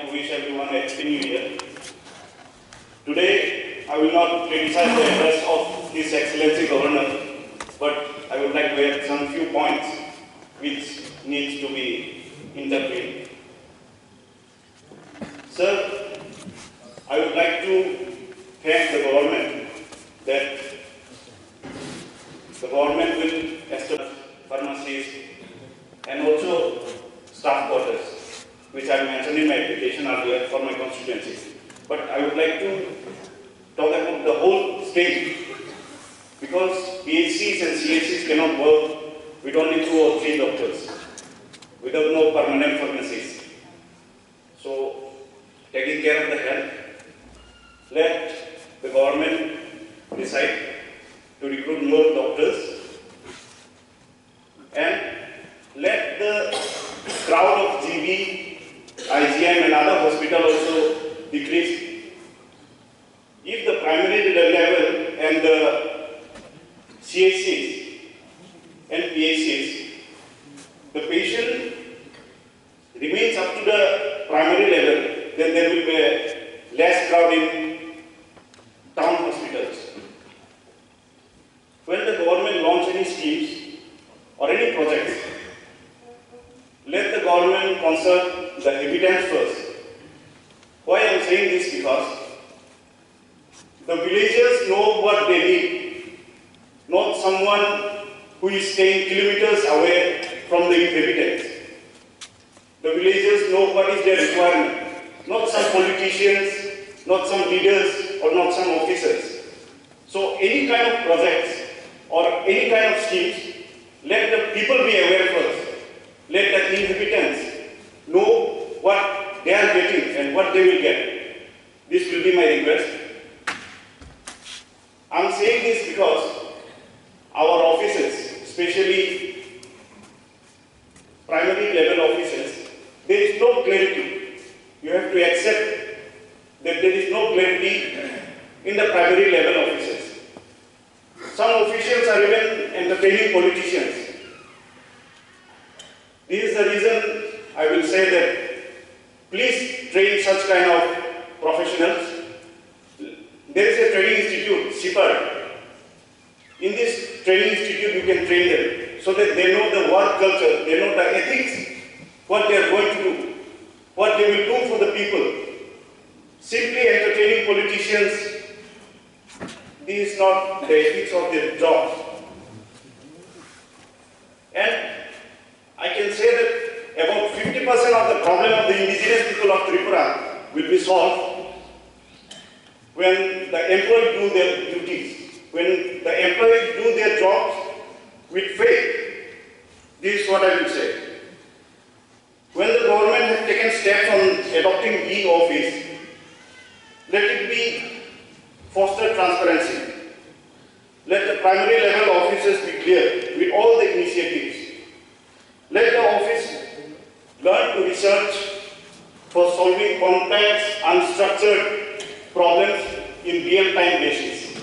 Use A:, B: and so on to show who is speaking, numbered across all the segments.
A: to wish everyone a happy new year. Today, I will not criticize the address of His Excellency Governor, but I would like to add some few points which needs to be interpreted. Sir, I would like to thank the government that the government will establish pharmacies and also staff quarters, which I mentioned in my application earlier for my constituency. But I would like to talk about the whole state, because PHCs and CHCs cannot work with only 2 or 3 doctors, without no permanent pharmacies. So, taking care of the health, let the government decide to recruit more doctors and let the crowd of GB, IGM and other hospitals also decrease. If the primary level and the CHCs and PHCs, the patient remains up to the primary level, then there will be less crowd in town hospitals. When the government launch any schemes or any projects, let the government consult the evidence first. Why I am saying this? Because the villagers know what they need, not someone who is staying kilometers away from the inhabitants. The villagers know what is their requirement, not some politicians, not some leaders, or not some officers. So any kind of projects or any kind of schemes, let the people be aware first. Let the inhabitants know what they are getting and what they will get. This will be my request. I am saying this because our offices, especially primary level offices, there is no clarity. You have to accept that there is no clarity in the primary level offices. Some officials are even entertaining politicians. This is the reason I will say that please train such kind of professionals. There is a training institute, SIPAR. In this training institute you can train them so that they know the work culture, they know the ethics, what they are going to do, what they will do for the people. Simply entertaining politicians, this is not the ethics of their job. And I can say that about 50% of the problem of the indigenous people of Tripura will be solved when the employees do their duties, when the employees do their jobs with faith. This is what I will say. When the government has taken steps on adopting e-office, let it be foster transparency. Let the primary level offices be clear with all the initiatives. Let the office learn to research for solving complex, unstructured problems in real-time basis.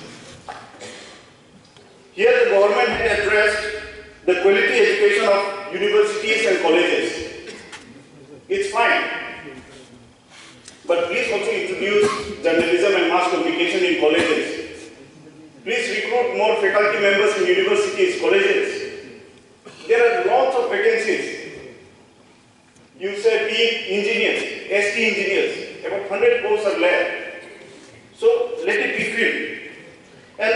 A: Here the government has addressed the quality education of universities and colleges. It's fine. But please also introduce journalism and mass communication in colleges. Please recruit more faculty members in universities, colleges. There are lots of vacancies. You say be engineers, ST engineers, about 100 posts are left. So let it be filled. And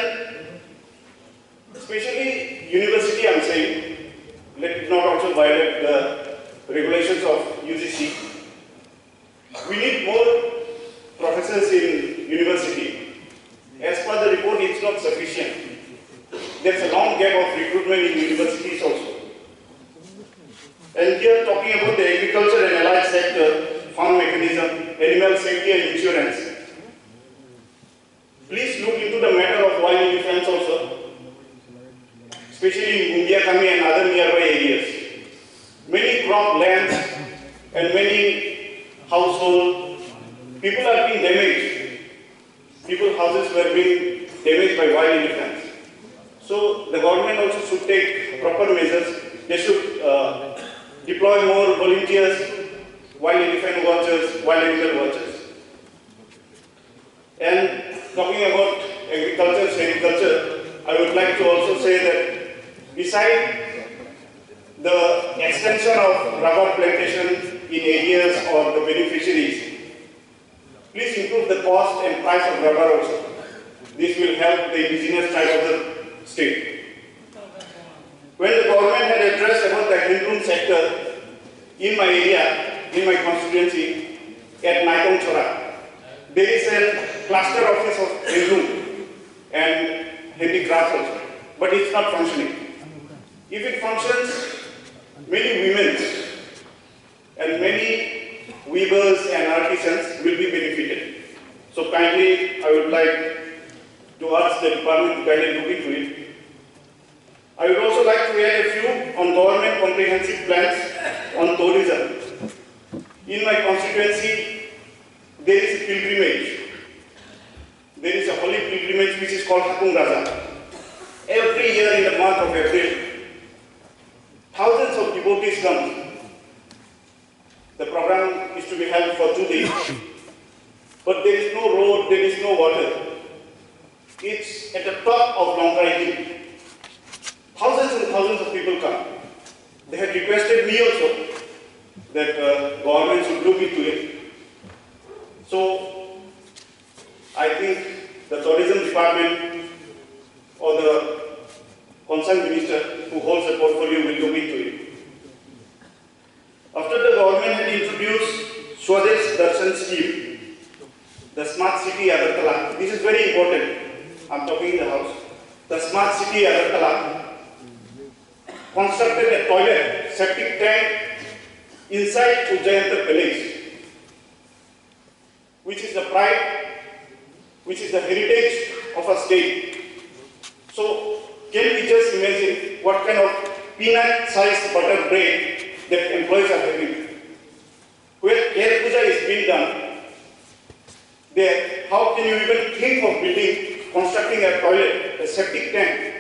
A: especially university, I am saying, let it not also violate the regulations of UGC. We need more professors in university. As per the report, it's not sufficient. There's a long gap of recruitment in universities also. And here talking about the agriculture and allied sector, farm mechanism, animal safety and insurance. Please look into the matter of wild defense also, especially in Puja Khaima and other nearby areas. Many crop lands and many households, people are being damaged. People's houses were being damaged by wild elephants. So the government also should take proper measures. They should deploy more volunteers wild elephant watchers, wild animal watchers. And talking about agriculture, sericulture, I would like to also say that beside the extension of rubber plantation in areas or the beneficiaries, please improve the cost and price of rubber also. This will help the indigenous tribe of the state. When the government had addressed about the handloom sector in my area, in my constituency, at Naikong Chora, there is a cluster office of handloom and handicrafts also, but it's not functioning. If it functions, many women and many weavers and artisans will be benefited. So kindly, I would like to ask the department to kindly look into it. I would also like to add a few on government comprehensive plans on tourism. In my constituency, there is a pilgrimage. There is a holy pilgrimage which is called Hakung Raja. Every year in the month of April, thousands of devotees come. The program is to be held for 2 days. But there is no road, there is no water. It's at the top of Longkai Hill. Thousands and thousands of people come. They had requested me also that government should look into it. So, I think the tourism department or the concerned minister who holds the portfolio will look into it. After the government had introduced Swadesh Darshan scheme, the smart city Agartala, this is very important. I'm talking in the house. The smart city Agartala constructed a toilet, septic tank inside Ujjayanta Palace, which is the pride, which is the heritage of a state. So, can we just imagine what kind of peanut-sized butter bread that employees are having? Where Ker Puja is being done, there, how can you even think of building, constructing a toilet, a septic tank?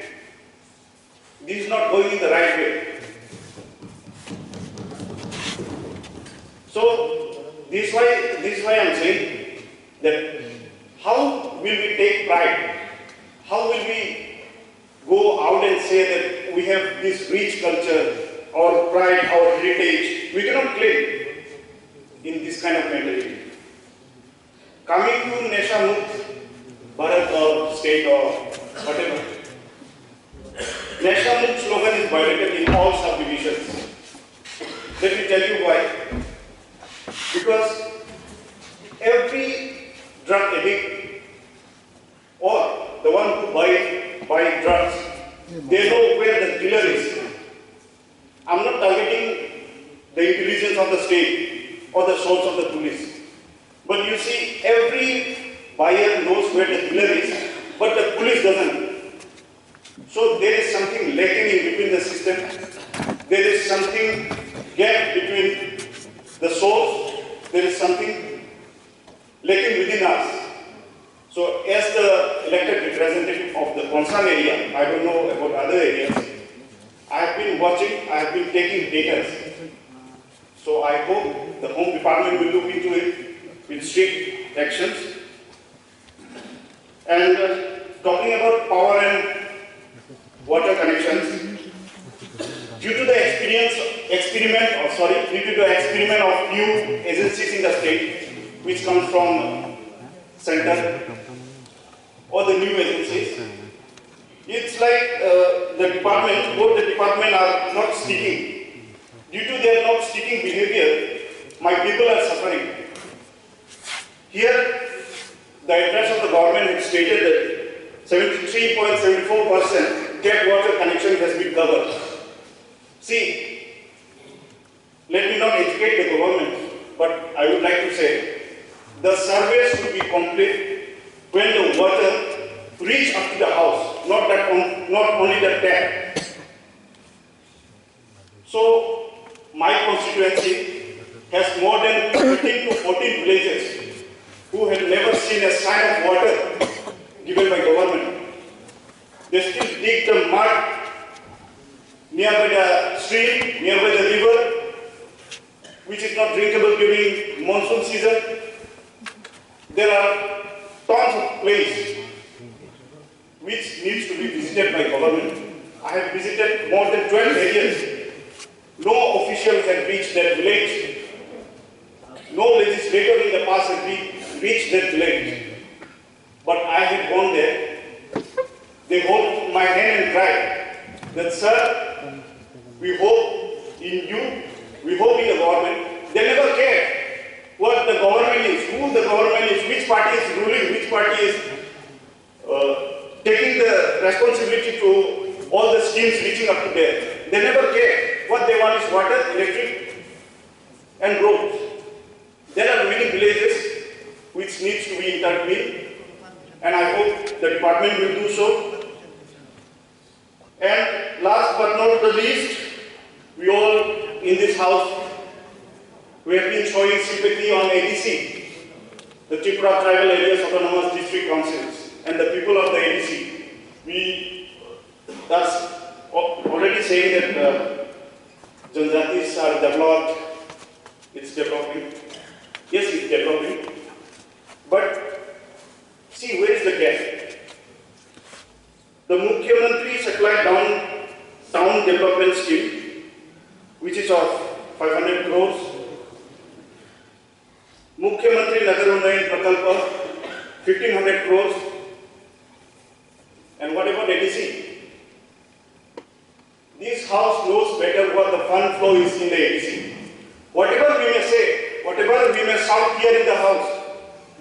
A: This is not going in the right way. So, this is why I'm saying that how will we take pride? How will we go out and say that we have this rich culture, our pride, our heritage? We cannot claim in this kind of mentality. Coming to Nesha Mukt, Bharat or state or whatever, Nesha Mukt slogan is violated in all subdivisions. Let me tell you why. Because every drug addict or the one who buy drugs, they know where the dealer is. I'm not targeting the intelligence of the state or the source of the police. But you see, every buyer knows where the dealer is, but the police doesn't. So there is something lacking in between the system. There is something gap between the source. There is something lacking within us. So as the elected representative of the concerned area, I don't know about other areas, I have been watching, I have been taking data. So I hope the Home Department will look into it with strict actions. And talking about power and water connections, due to the experiment of new agencies in the state, which comes from center or the new agencies, it's like both the department are not sticking. Due to their not sticking behavior, my people are suffering. Here, the address of the government had stated that 73.74% tap water connection has been covered. See, let me not educate the government, but I would like to say the survey should be complete when the water reach up to the house, not only the tap. So, my constituency has more than 13 to 14 villages who had never seen a sign of water given by government. They still dig the mud nearby the stream, nearby the river, which is not drinkable during monsoon season. There are tons of places which needs to be visited by government. I have visited more than 12 areas. No official has reached that village. No legislator in the past has reached that village. But I have gone there. They hold my hand and cry that, sir, we hope in you, we hope in the government. They never care what the government is, who the government is, which party is ruling, which party is taking the responsibility to all the schemes reaching up to there. They never care. What they want is water, electric, and roads. There are many villages which needs to be intervened, and I hope the department will do so. And last but not the least, we all in this house, we have been showing sympathy on ADC, the Tripura Tribal Areas Autonomous District Councils, and the people of the ADC. We are already saying that Janjatis are developed, it's developing. Yes, it's developing. But see, where is the gap? The Mukhyamantri supplied town development scheme, which is of 500 crores. Mukhyamantri Nagar Unnayan Prakalpa, 1500 crores. And what about ADC? This house knows better what the fund flow is in the ADC. Whatever we may say, whatever we may shout here in the house,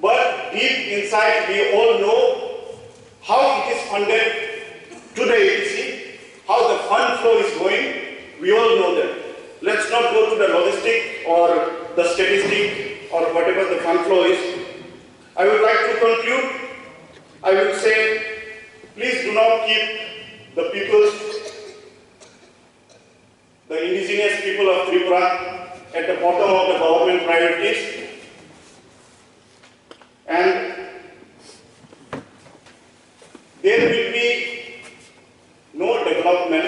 A: but deep inside we all know how it is funded to the ADC, how the fund flow is going, we all know that. Let's not go to the logistic or the statistic or whatever the fund flow is. I would like to conclude. I will say, please do not keep the indigenous people of Tripura at the bottom of the government priorities. And there will be no development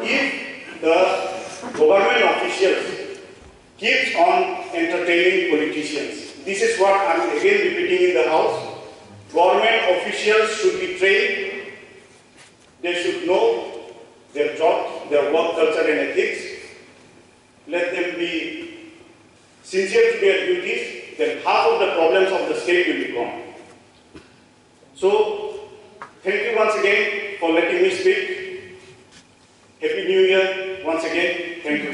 A: if the government officials keeps on entertaining politicians. This is what I am again repeating in the house. Government officials should be trained. They should know their job, their work culture and ethics. Let them be sincere to their duties, then half of the problems of the state will be gone. So, thank you once again for letting me speak. Happy New Year once again. Thank you.